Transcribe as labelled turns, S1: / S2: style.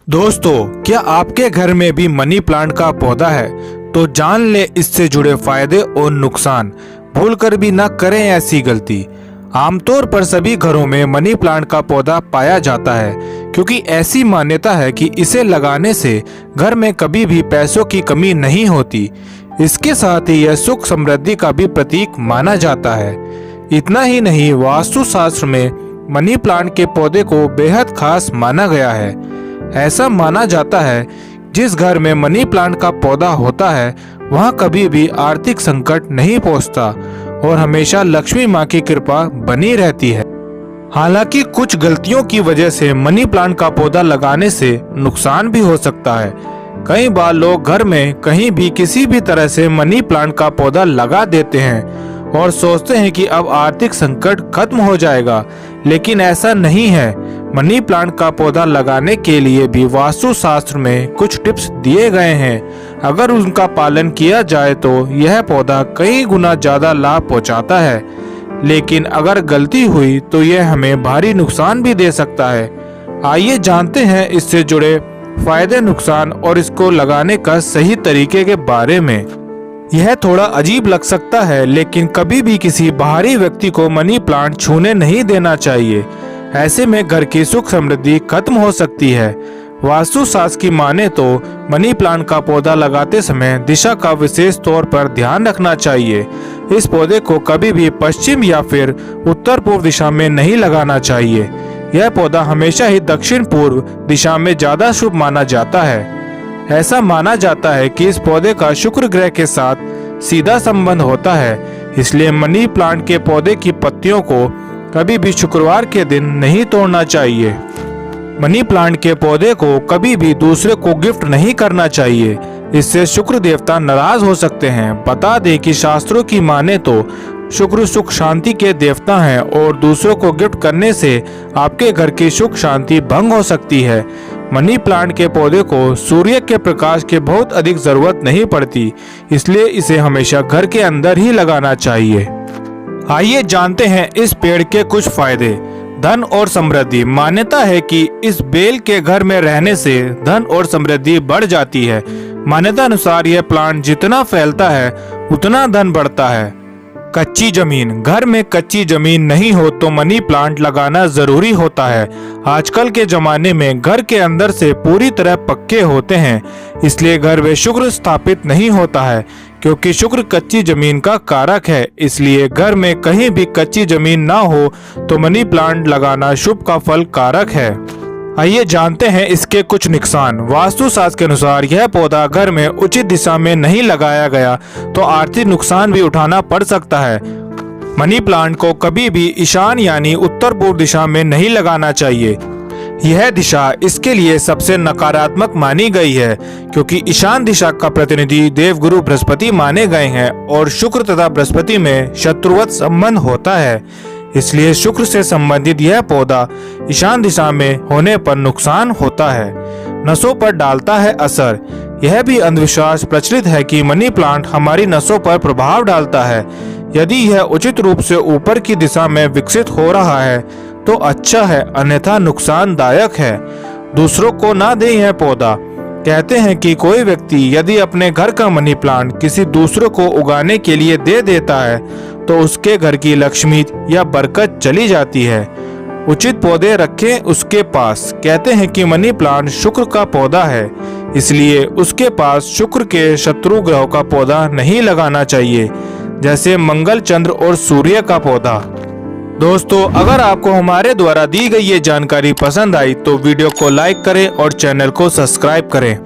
S1: दोस्तों, क्या आपके घर में भी मनी प्लांट का पौधा है? तो जान ले इससे जुड़े फायदे और नुकसान। भूलकर भी ना करें ऐसी गलती। आमतौर पर सभी घरों में मनी प्लांट का पौधा पाया जाता है क्योंकि ऐसी मान्यता है कि इसे लगाने से घर में कभी भी पैसों की कमी नहीं होती। इसके साथ ही यह सुख समृद्धि का भी प्रतीक माना जाता है। इतना ही नहीं, वास्तुशास्त्र में मनी प्लांट के पौधे को बेहद खास माना गया है। ऐसा माना जाता है जिस घर में मनी प्लांट का पौधा होता है वहां कभी भी आर्थिक संकट नहीं पहुंचता और हमेशा लक्ष्मी मां की कृपा बनी रहती है। हालांकि कुछ गलतियों की वजह से मनी प्लांट का पौधा लगाने से नुकसान भी हो सकता है। कई बार लोग घर में कहीं भी किसी भी तरह से मनी प्लांट का पौधा लगा देते हैं और सोचते हैं कि अब आर्थिक संकट खत्म हो जाएगा, लेकिन ऐसा नहीं है। मनी प्लांट का पौधा लगाने के लिए भी वास्तुशास्त्र में कुछ टिप्स दिए गए हैं। अगर उनका पालन किया जाए तो यह पौधा कई गुना ज्यादा लाभ पहुंचाता है, लेकिन अगर गलती हुई तो यह हमें भारी नुकसान भी दे सकता है। आइए जानते हैं इससे जुड़े फायदे, नुकसान और इसको लगाने का सही तरीके के बारे में। यह थोड़ा अजीब लग सकता है, लेकिन कभी भी किसी बाहरी व्यक्ति को मनी प्लांट छूने नहीं देना चाहिए। ऐसे में घर की सुख समृद्धि खत्म हो सकती है। वास्तुशास्त्र की माने तो मनी प्लांट का पौधा लगाते समय दिशा का विशेष तौर पर ध्यान रखना चाहिए। इस पौधे को कभी भी पश्चिम या फिर उत्तर पूर्व दिशा में नहीं लगाना चाहिए। यह पौधा हमेशा ही दक्षिण पूर्व दिशा में ज्यादा शुभ माना जाता है। ऐसा माना जाता है कि इस पौधे का शुक्र ग्रह के साथ सीधा संबंध होता है, इसलिए मनी प्लांट के पौधे की पत्तियों को कभी भी शुक्रवार के दिन नहीं तोड़ना चाहिए। मनी प्लांट के पौधे को कभी भी दूसरे को गिफ्ट नहीं करना चाहिए, इससे शुक्र देवता नाराज हो सकते हैं। बता दें कि शास्त्रों की माने तो शुक्र सुख शांति के देवता हैं और दूसरों को गिफ्ट करने से आपके घर की सुख शांति भंग हो सकती है। मनी प्लांट के पौधे को सूर्य के प्रकाश की बहुत अधिक जरूरत नहीं पड़ती, इसलिए इसे हमेशा घर के अंदर ही लगाना चाहिए। आइए जानते हैं इस पेड़ के कुछ फायदे। धन और समृद्धि। मान्यता है कि इस बेल के घर में रहने से धन और समृद्धि बढ़ जाती है। मान्यता अनुसार यह प्लांट जितना फैलता है उतना धन बढ़ता है। कच्ची जमीन। घर में कच्ची जमीन नहीं हो तो मनी प्लांट लगाना जरूरी होता है। आजकल के जमाने में घर के अंदर से पूरी तरह पक्के होते हैं, इसलिए घर में शुक्र स्थापित नहीं होता है। क्योंकि शुक्र कच्ची जमीन का कारक है, इसलिए घर में कहीं भी कच्ची जमीन ना हो तो मनी प्लांट लगाना शुभ का फल कारक है। आइए जानते हैं इसके कुछ नुकसान। वास्तुशास्त्र के अनुसार यह पौधा घर में उचित दिशा में नहीं लगाया गया तो आर्थिक नुकसान भी उठाना पड़ सकता है। मनी प्लांट को कभी भी ईशान यानी उत्तर पूर्व दिशा में नहीं लगाना चाहिए। यह दिशा इसके लिए सबसे नकारात्मक मानी गई है क्योंकि ईशान दिशा का प्रतिनिधि देवगुरु बृहस्पति माने गए हैं और शुक्र तथा बृहस्पति में शत्रुवत संबंध होता है। इसलिए शुक्र से संबंधित यह पौधा ईशान दिशा में होने पर नुकसान होता है। नसों पर डालता है असर। यह भी अंधविश्वास प्रचलित है कि मनी प्लांट हमारी नसों पर प्रभाव डालता है। यदि यह उचित रूप से ऊपर की दिशा में विकसित हो रहा है तो अच्छा है, अन्यथा नुकसानदायक है। दूसरों को ना दे यह पौधा। कहते हैं कि कोई व्यक्ति यदि अपने घर का मनी प्लांट किसी दूसरों को उगाने के लिए दे देता है तो उसके घर की लक्ष्मी या बरकत चली जाती है। उचित पौधे रखें उसके पास। कहते हैं कि मनी प्लांट शुक्र का पौधा है, इसलिए उसके पास शुक्र के शत्रु ग्रहों का पौधा नहीं लगाना चाहिए, जैसे मंगल, चंद्र और सूर्य का पौधा। दोस्तों, अगर आपको हमारे द्वारा दी गई ये जानकारी पसंद आई तो वीडियो को लाइक करें और चैनल को सब्सक्राइब करें।